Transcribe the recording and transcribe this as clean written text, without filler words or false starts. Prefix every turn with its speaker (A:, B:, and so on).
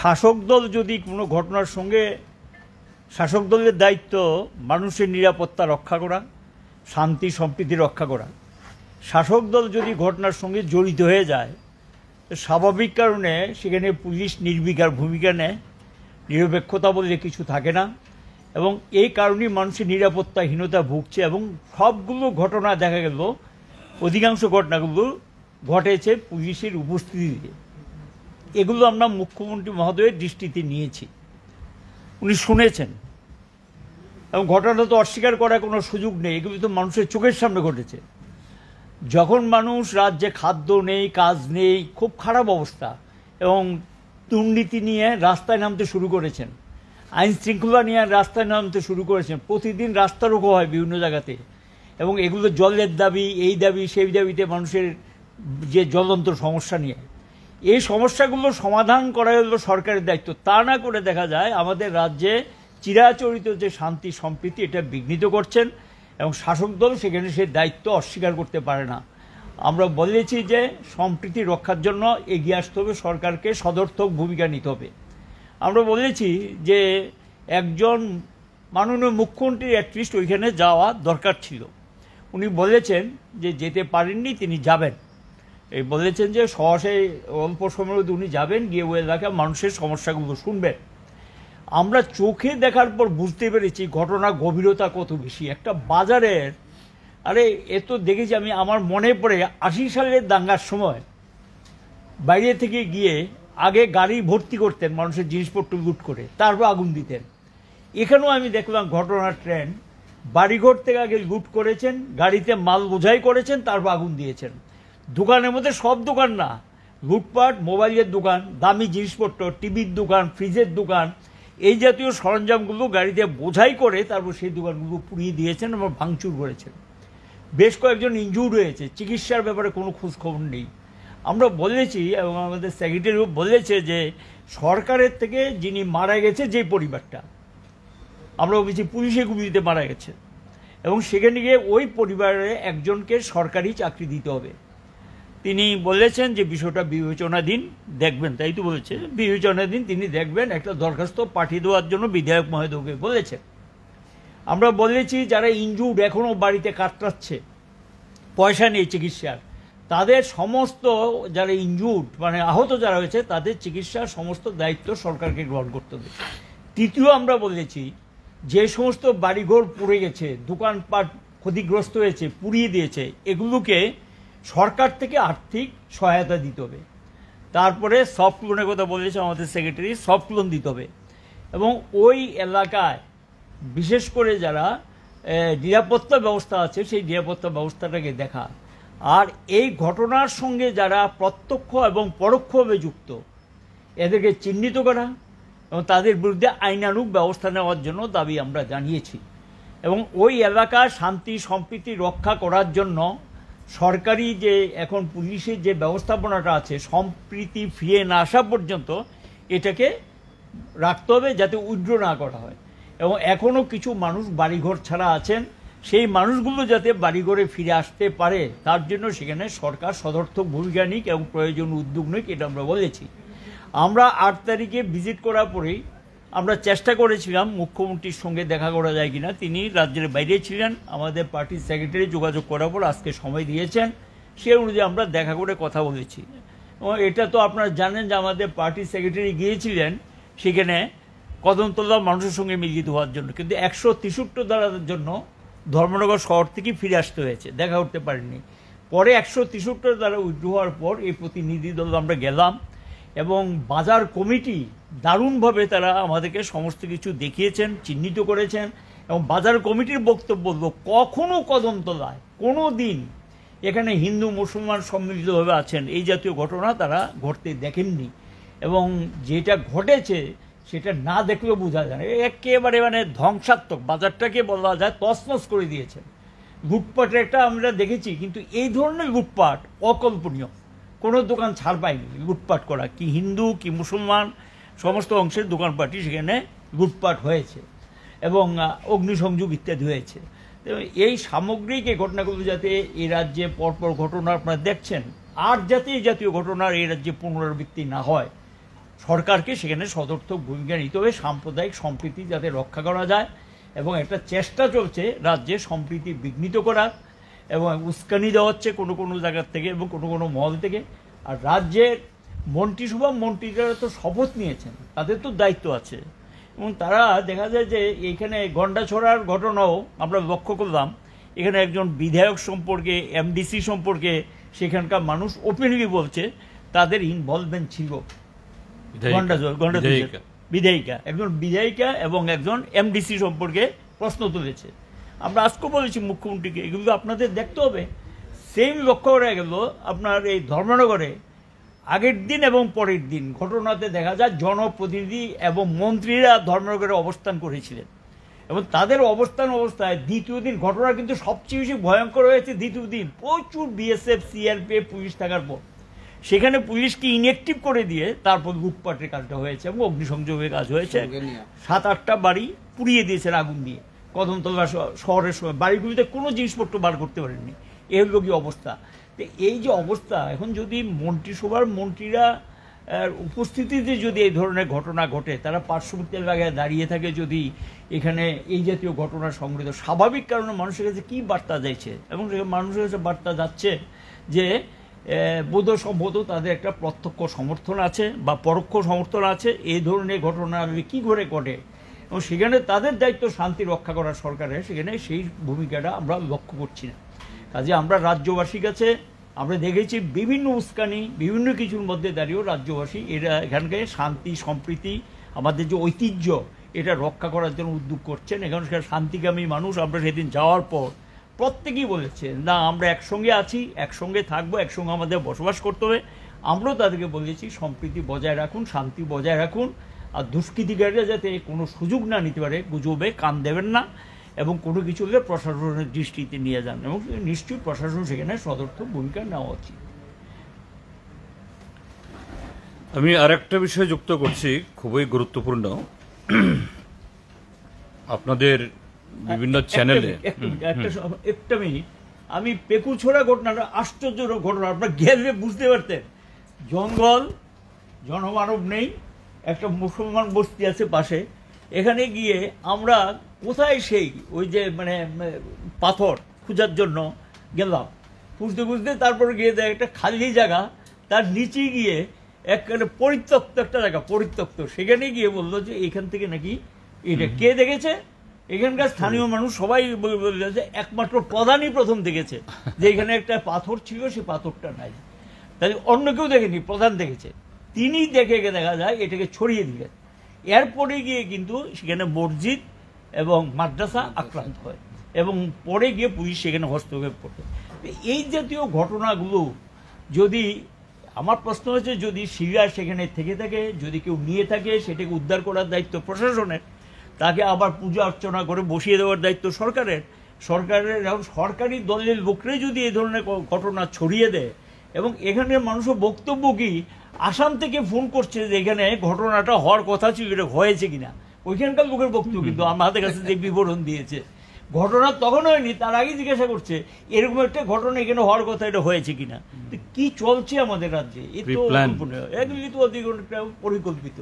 A: শাসক দল যদি কোনো ঘটনার সঙ্গে, শাসক দলের দায়িত্ব মানুষের নিরাপত্তা রক্ষা করা, শান্তি সম্প্রীতি রক্ষা করা। শাসক দল যদি ঘটনার সঙ্গে জড়িত হয়ে যায় তো স্বাভাবিক কারণে সেখানে পুলিশ নির্বিকার ভূমিকা নেয়, নিরপেক্ষতা বলে কিছু থাকে না, এবং এই কারণেই মানুষের নিরাপত্তাহীনতা ভুগছে। এবং সবগুলো ঘটনা দেখা গেল, অধিকাংশ ঘটনাগুলো ঘটেছে পুলিশের উপস্থিতিতে। এগুলো আমরা মুখ্যমন্ত্রী মহোদয়ের দৃষ্টিতে নিয়েছি, উনি শুনেছেন, এবং ঘটনা তো অস্বীকার করার কোনো সুযোগ নেই, এগুলো তো মানুষের চোখের সামনে ঘটেছে। যখন মানুষ রাজ্যে খাদ্য নেই, কাজ নেই, খুব খারাপ অবস্থা, এবং দুর্নীতি নিয়ে রাস্তায় নামতে শুরু করেছেন, আইন শৃঙ্খলা নিয়ে রাস্তায় নামতে শুরু করেছেন, প্রতিদিন রাস্তা রোকো হয় বিভিন্ন জায়গাতে, এবং এগুলো জলের দাবি, এই দাবি সেই দাবিতে মানুষের যে জ্বলন্ত সমস্যা নিয়ে, এই সমস্যাগুলো সমাধান করা হলো সরকারের দায়িত্ব। তা না করে দেখা যায় আমাদের রাজ্যে চিরাচরিত যে শান্তি সম্প্রীতি এটা বিঘ্নিত করছেন, এবং শাসক দল সেখানে সে দায়িত্ব অস্বীকার করতে পারে না। আমরা বলেছি যে সম্প্রীতি রক্ষার জন্য এগিয়ে আসতে হবে, সরকারকে সদর্থক ভূমিকা নিতে হবে। আমরা বলেছি যে একজন মাননীয় মুখ্যমন্ত্রীর অ্যাটলিস্ট ওইখানে যাওয়া দরকার ছিল। উনি বলেছেন যে যেতে পারেননি, তিনি যাবেন। এই বলেছেন যে সহসায় অল্প সময়ের মধ্যে উনি যাবেন, গিয়ে ওই এলাকায় মানুষের সমস্যাগুলো শুনবেন। আমরা চোখে দেখার পর বুঝতে পেরেছি ঘটনার গভীরতা কত বেশি। একটা বাজারের, আরে এ তো দেখেছি আমি, আমার মনে পড়ে 80 সালের দাঙ্গার সময় বাইরে থেকে গিয়ে আগে গাড়ি ভর্তি করতেন মানুষের জিনিসপত্র লুট করে, তারপর আগুন দিতেন। এখানেও আমি দেখলাম ঘটনার ট্রেন্ড, বাড়িঘর থেকে আগে লুট করেছেন, গাড়িতে মাল বোঝাই করেছেন, তারপর আগুন দিয়েছেন। দোকানের মধ্যে সব দোকান না, লুটপাট, মোবাইলের দোকান, দামি জিনিসপত্র, টিভির দোকান, ফ্রিজের দোকান, এই জাতীয় সরঞ্জামগুলো গাড়িতে বোঝাই করে তারপর সেই দোকানগুলো পুড়িয়ে দিয়েছেন এবং ভাঙচুর করেছেন। বেশ কয়েকজন ইনজুর্ড হয়েছে, চিকিৎসার ব্যাপারে কোনো খোঁজ খবর নেই। আমরা বলেছি, এবং আমাদের সেক্রেটারিও বলেছে যে সরকারের থেকে যিনি মারা গেছে, যে পরিবারটা, আমরা বলেছি পুলিশে গুলিতে মারা গেছে, এবং সেখানে গিয়ে ওই পরিবারে একজনকে সরকারি চাকরি দিতে হবে। তিনি বলেছেন যে বিষয়টা বিবেচনাধীন, দেখবেন, তাই তো বলেছে, বিবেচনাধীন তিনি দেখবেন, একটা দরখাস্ত পাঠিয়ে দেওয়ার জন্য বিধায়ক মহোদয়কে বলেছেন। আমরা বলেছি যারা ইনজুর্ড এখনও বাড়িতে কাতরাচ্ছে, পয়সা নেই চিকিৎসার, তাদের সমস্ত, যারা ইনজুর্ড মানে আহত যারা হয়েছে, তাদের চিকিৎসার সমস্ত দায়িত্ব সরকারকে গ্রহণ করতে হবে। তৃতীয়, আমরা বলেছি যে সমস্ত বাড়িঘর পুড়ে গেছে, দোকানপাট ক্ষতিগ্রস্ত হয়েছে, পুড়িয়ে দিয়েছে, এগুলোকে সরকার থেকে আর্থিক সহায়তা দিতে হবে। তারপরে সফট লোনের কথা বলেছে আমাদের সেক্রেটারি, সফট লোন দিতে হবে, এবং ওই এলাকায় বিশেষ করে যারা নিরাপত্তা ব্যবস্থা আছে সেই নিরাপত্তা ব্যবস্থাটাকে দেখা, আর এই ঘটনার সঙ্গে যারা প্রত্যক্ষ এবং পরোক্ষভাবে যুক্ত এদেরকে চিহ্নিত করা এবং তাদের বিরুদ্ধে আইনানুগ ব্যবস্থা নেওয়ার জন্য দাবি আমরা জানিয়েছি। এবং ওই এলাকার শান্তি সম্প্রীতি রক্ষা করার জন্য সরকারি যে এখন পুলিশের যে ব্যবস্থাপনাটা আছে, সম্প্রীতি ফিরে না আসা পর্যন্ত এটাকে রাখতে হবে যাতে উইথড্র না করা হয়। এবং এখনও কিছু মানুষ বাড়িঘর ছাড়া আছেন, সেই মানুষগুলো যাতে বাড়িঘরে ফিরে আসতে পারে তার জন্য সেখানে সরকার সদর্থক ভূমিকা নিক এবং প্রয়োজন উদ্যোগ নিক, এটা আমরা বলেছি। আমরা 8 তারিখে ভিজিট করার পরেই আমরা চেষ্টা করেছিলাম মুখ্যমন্ত্রীর সঙ্গে দেখা করা যায় কিনা, তিনি রাজ্যের বাইরে ছিলেন। আমাদের পার্টির সেক্রেটারি যোগাযোগ করার পর আজকে সময় দিয়েছেন, সে অনুযায়ী আমরা দেখা করে কথা বলেছি। এবং এটা তো আপনারা জানেন যে আমাদের পার্টির সেক্রেটারি গিয়েছিলেন সেখানে কদমতলা মানুষের সঙ্গে মিলিত হওয়ার জন্য, কিন্তু 163 ধারার জন্য ধর্মনগর শহর থেকে ফিরে আসতে হয়েছে, দেখা করতে পারেননি। পরে 163 ধারা উইথড্র হওয়ার পর এই প্রতিনিধি দল আমরা গেলাম, এবং বাজার কমিটি দারুণভাবে তারা আমাদেরকে সমস্ত কিছু দেখিয়েছেন, চিহ্নিত করেছেন। এবং বাজার কমিটির বক্তব্য হলো কখনো কদমতলায় কোনো দিন এখানে হিন্দু মুসলমান সম্মিলিতভাবে আছেন এই জাতীয় ঘটনা তারা ঘটতে দেখেননি, এবং যেটা ঘটেছে সেটা না দেখলেও বোঝা যায়, একেবারে মানে ধ্বংসাত্মক, বাজারটাকে বলা যায় তছনছ করে দিয়েছেন। লুটপাটের একটা আমরা দেখেছি, কিন্তু এই ধরনের লুটপাট অকল্পনীয়, কোনো দোকান ছাড় পায়নি লুটপাট করা, কি হিন্দু কি মুসলমান সমস্ত অংশের দোকানপাটই সেখানে লুটপাট হয়েছে, এবং অগ্নিসংযোগ ইত্যাদি হয়েছে। এই সামগ্রিক এই ঘটনাগুলো যাতে এই রাজ্যে পরপর ঘটনা আপনারা দেখছেন, আর যাতে এই জাতীয় ঘটনার এই রাজ্যে পুনরাবৃত্তি না হয় সরকারকে সেখানে সদর্থক ভূমিকা নিতে হবে, সাম্প্রদায়িক সম্প্রীতি যাতে রক্ষা করা যায়। এবং একটা চেষ্টা চলছে রাজ্যে সম্প্রীতি বিঘ্নিত করার, এবং উস্কানি দেওয়া হচ্ছে কোনো কোনো জায়গার থেকে এবং কোনো কোনো মহল থেকে। আর রাজ্যের মন্ত্রিসভা মন্ত্রীরা তো শপথ নিয়েছেন, তাদের তো দায়িত্ব আছে, এবং তারা দেখা যায় যে এইখানে গন্ডা ছড়ার ঘটনাও আমরা লক্ষ্য করলাম। এখানে একজন বিধায়ক সম্পর্কে, এমডিসি সম্পর্কে সেখানকার মানুষ ওপেনলি বলছে তাদের ইনভলভমেন্ট ছিল। বিধায়িকা, একজন বিধায়িকা এবং একজন এমডিসি সম্পর্কে প্রশ্ন তুলেছে। আমরা আজকে বলেছি মুখ্যমন্ত্রীকে, এগুলো আপনাদের দেখতে হবে। সেম লক্ষ্য করা গেল আপনার এই ধর্মনগরে আগের দিন এবং পরের দিন ঘটনাতে দেখা যায় জনপ্রতিনিধি এবং মন্ত্রীরা ধর্মনগরে অবস্থান করেছিলেন, এবং তাদের অবস্থায় দ্বিতীয় দিন ঘটনা কিন্তু সবচেয়ে বেশি ভয়ঙ্কর হয়েছে। দ্বিতীয় দিন প্রচুর বিএসএফ, সিআরপিএফ, পুলিশ থাকার পর সেখানে পুলিশকে ইনঅ্যাক্টিভ করে দিয়ে তারপর লুটপাটের কাজটা হয়েছে এবং অগ্নিসংযোগের কাজ হয়েছে। 7-8টা বাড়ি পুড়িয়ে দিয়েছেন আগুন দিয়ে। কদমতলা শহরের সময় বাড়িগুলিতে কোনো জিনিসপত্র বার করতে পারেননি। এই হলো কি অবস্থা। তো এই যে অবস্থা, এখন যদি মন্ত্রিসভার মন্ত্রীরা উপস্থিতিতে যদি এই ধরনের ঘটনা ঘটে, তারা পার্শ্ববর্তী এলাকায় দাঁড়িয়ে থাকে, যদি এখানে এই জাতীয় ঘটনা সংঘটিত, স্বাভাবিক কারণে মানুষের কাছে কী বার্তা যাচ্ছে, এবং মানুষের কাছে বার্তা যাচ্ছে যে বোধসম্ভবত তাদের একটা প্রত্যক্ষ সমর্থন আছে বা পরোক্ষ সমর্থন আছে এই ধরনের ঘটনা কী করে ঘটে, এবং সেখানে তাদের দায়িত্ব শান্তি রক্ষা করা সরকারের, সেখানে সেই ভূমিকাটা আমরা লক্ষ্য করছি না। কাজে আমরা রাজ্যবাসীর কাছে আমরা দেখেছি বিভিন্ন উস্কানি, বিভিন্ন কিছুর মধ্যে দাঁড়িয়েও রাজ্যবাসী এরা এখানকে শান্তি সম্প্রীতি, আমাদের যে ঐতিহ্য, এটা রক্ষা করার জন্য উদ্যোগ করছেন। এখানকার শান্তিকামী মানুষ আমরা সেদিন যাওয়ার পর প্রত্যেকেই বলেছে না, আমরা একসঙ্গে আছি, একসঙ্গে থাকবো, একসঙ্গে আমাদের বসবাস করতে হবে। আমরাও তাদেরকে বলেছি সম্প্রীতি বজায় রাখুন, শান্তি বজায় রাখুন, আর দুষ্কৃতিকারীরা যাতে কোনো সুযোগ না নিতে পারে, গুজবে কান দেবেন না, এবং কোনো কিছু হলে প্রশাসনের দৃষ্টিতে নিয়ে যান, এবং নিশ্চয়ই প্রশাসন সেখানে সদর্থক ভূমিকা নেওয়া উচিত।
B: আমি আরেকটা বিষয় যুক্ত করছি, খুবই গুরুত্বপূর্ণ। আপনাদের বিভিন্ন চ্যানেলে
A: একটা মিনিট, আমি পেকুছড়া ঘটনাটা আশ্চর্যজনক ঘটনা, আপনার গেলে বুঝতে পারতেন। জঙ্গল, জনমানব নেই, একটা মুসলমান বস্তি আছে পাশে। এখানে গিয়ে আমরা কোথায় সেই ওই যে মানে পাথর খোঁজার জন্য গেলাম, খুঁজতে খুঁজতে তারপরে গিয়ে দেয় একটা খালি জায়গা, তার নিচে গিয়ে একটা পরিত্যক্ত একটা জায়গা, পরিত্যক্ত। সেখানে গিয়ে বললো যে এখান থেকে নাকি এটা কে দেখেছে, এখানকার স্থানীয় মানুষ সবাই বলল যে একমাত্র প্রধানই প্রথম দেখেছে যে এখানে একটা পাথর ছিল, সে পাথরটা নাই। তাহলে অন্য কেউ দেখেনি, প্রধান দেখেছে। তিনি দেখে দেখা যায় এটাকে ছড়িয়ে দিলেন। এরপরে গিয়ে কিন্তু সেখানে মসজিদ এবং মাদ্রাসা আক্রান্ত হয়, এবং পরে গিয়ে পুলিশ সেখানে হস্তক্ষেপ করতে। এই জাতীয় ঘটনাগুলো যদি, আমার প্রশ্ন হচ্ছে, যদি সিরিয়া সেখানে থেকে থাকে, যদি কেউ নিয়ে থাকে, সেটাকে উদ্ধার করার দায়িত্ব প্রশাসনের, তাকে আবার পূজা অর্চনা করে বসিয়ে দেওয়ার দায়িত্ব সরকারের। সরকারি দলের লোকরাই যদি এই ধরনের ঘটনা ছড়িয়ে দেয়, এবং এখানে মানুষের বক্তব্য কি, আসাম থেকে ফোন করছে যে এখানে ঘটনাটা হওয়ার কথা ছিল, এটা হয়েছে কিনা, ওইখানকার লোকের বক্তব্য কিন্তু আমাদের কাছে যে বিবরণ দিয়েছে, ঘটনা তখন হয়নি, তার আগে জিজ্ঞাসা করছে এরকম একটা ঘটনা এখানে হওয়ার কথা, এটা হয়েছে কিনা। কি চলছে আমাদের রাজ্যে, এ তো পরিকল্পিত।